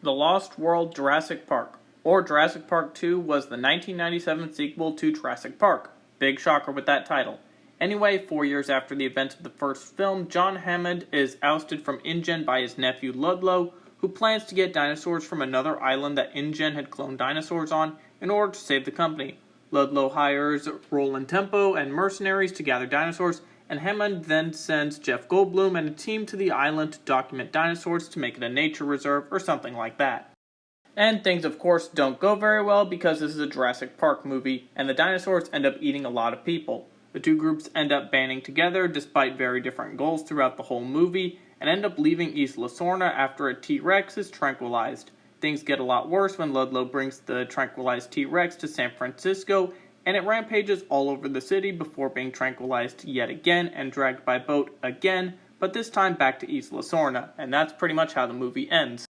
The Lost World Jurassic Park, or Jurassic Park 2, was the 1997 sequel to Jurassic Park. Big shocker with that title. Anyway, 4 years after the events of the first film, John Hammond is ousted from InGen by his nephew Ludlow, who plans to get dinosaurs from another island that InGen had cloned dinosaurs on in order to save the company. Ludlow hires Roland Tempo and mercenaries to gather dinosaurs, and Hammond then sends Jeff Goldblum and a team to the island to document dinosaurs to make it a nature reserve or something like that. And things of course don't go very well because this is a Jurassic Park movie, and the dinosaurs end up eating a lot of people. The two groups end up banding together despite very different goals throughout the whole movie, and end up leaving Isla Sorna after a T-Rex is tranquilized. Things get a lot worse when Ludlow brings the tranquilized T-Rex to San Francisco, and it rampages all over the city before being tranquilized yet again and dragged by boat again, but this time back to Isla Sorna, and that's pretty much how the movie ends.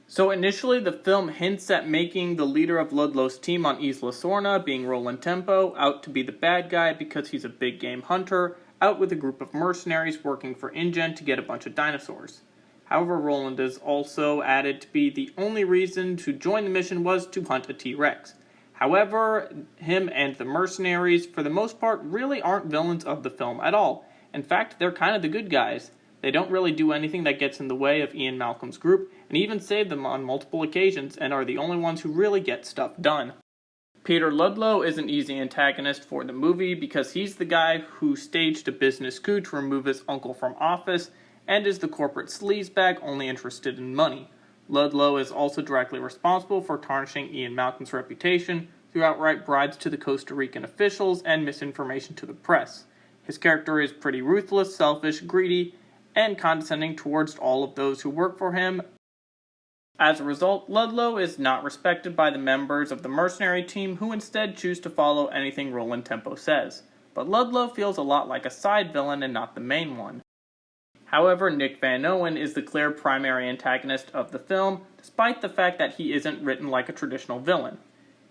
So initially the film hints at making the leader of Ludlow's team on Isla Sorna, being Roland Tempo, out to be the bad guy because he's a big game hunter, out with a group of mercenaries working for InGen to get a bunch of dinosaurs. However, Roland is also added to be the only reason to join the mission was to hunt a T-Rex. However, him and the mercenaries, for the most part, really aren't villains of the film at all. In fact, they're kind of the good guys. They don't really do anything that gets in the way of Ian Malcolm's group, and even save them on multiple occasions, and are the only ones who really get stuff done. Peter Ludlow is an easy antagonist for the movie because he's the guy who staged a business coup to remove his uncle from office, and is the corporate sleazebag only interested in money. Ludlow is also directly responsible for tarnishing Ian Malcolm's reputation through outright bribes to the Costa Rican officials and misinformation to the press. His character is pretty ruthless, selfish, greedy, and condescending towards all of those who work for him. As a result, Ludlow is not respected by the members of the mercenary team, who instead choose to follow anything Roland Tempo says. But Ludlow feels a lot like a side villain and not the main one. However, Nick Van Owen is the clear primary antagonist of the film, despite the fact that he isn't written like a traditional villain.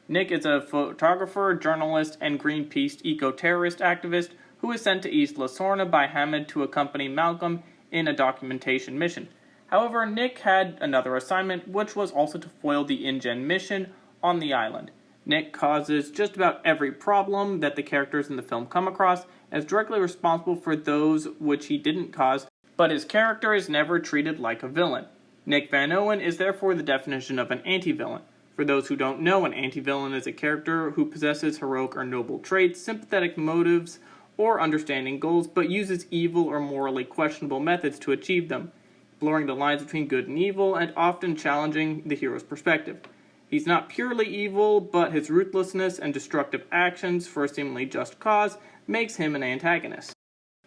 Nick is a photographer, journalist, and Greenpeace eco-terrorist activist who is sent to Isla Sorna by Hammond to accompany Malcolm in a documentation mission. However, Nick had another assignment, which was also to foil the InGen mission on the island. Nick causes just about every problem that the characters in the film come across, and is directly responsible for those which he didn't cause, but his character is never treated like a villain. Nick Van Owen is therefore the definition of an anti-villain. For those who don't know, an anti-villain is a character who possesses heroic or noble traits, sympathetic motives, or understanding goals, but uses evil or morally questionable methods to achieve them, blurring the lines between good and evil, and often challenging the hero's perspective. He's not purely evil, but his ruthlessness and destructive actions for a seemingly just cause makes him an antagonist.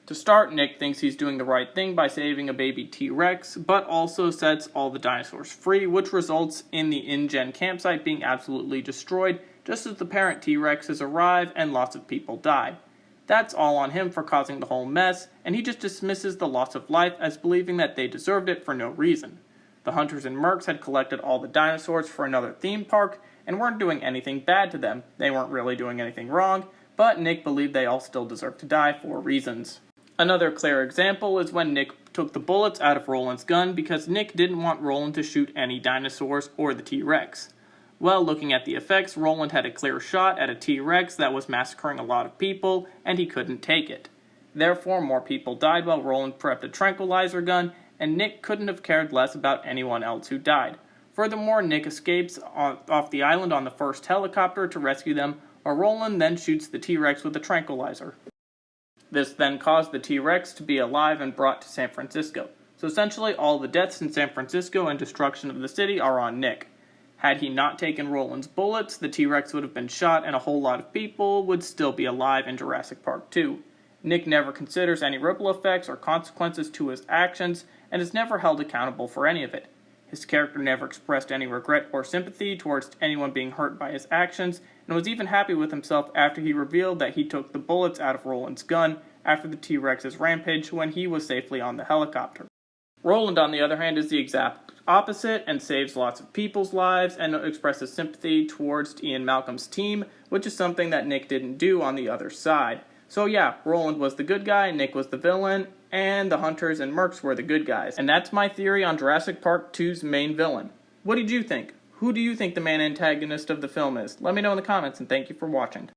To start, Nick thinks he's doing the right thing by saving a baby T-Rex, but also sets all the dinosaurs free, which results in the InGen campsite being absolutely destroyed just as the parent T-Rexes arrive and lots of people die. That's all on him for causing the whole mess, and he just dismisses the loss of life as believing that they deserved it for no reason. The hunters and mercs had collected all the dinosaurs for another theme park and weren't doing anything bad to them. They weren't really doing anything wrong, but Nick believed they all still deserved to die for reasons. Another clear example is when Nick took the bullets out of Roland's gun because Nick didn't want Roland to shoot any dinosaurs or the T-Rex. Well, looking at the effects, Roland had a clear shot at a T-Rex that was massacring a lot of people, and he couldn't take it. Therefore, more people died while Roland prepped a tranquilizer gun, and Nick couldn't have cared less about anyone else who died. Furthermore, Nick escapes off the island on the first helicopter to rescue them, while Roland then shoots the T-Rex with a tranquilizer. This then caused the T-Rex to be alive and brought to San Francisco. So essentially, all the deaths in San Francisco and destruction of the city are on Nick. Had he not taken Roland's bullets, the T-Rex would have been shot and a whole lot of people would still be alive in Jurassic Park 2. Nick never considers any ripple effects or consequences to his actions and is never held accountable for any of it. His character never expressed any regret or sympathy towards anyone being hurt by his actions, and was even happy with himself after he revealed that he took the bullets out of Roland's gun after the T-Rex's rampage when he was safely on the helicopter. Roland, on the other hand, is the exact opposite and saves lots of people's lives and expresses sympathy towards Ian Malcolm's team, which is something that Nick didn't do on the other side. So yeah, Roland was the good guy, Nick was the villain, and the hunters and mercs were the good guys. And that's my theory on Jurassic Park 2's main villain. What did you think? Who do you think the main antagonist of the film is? Let me know in the comments, and thank you for watching.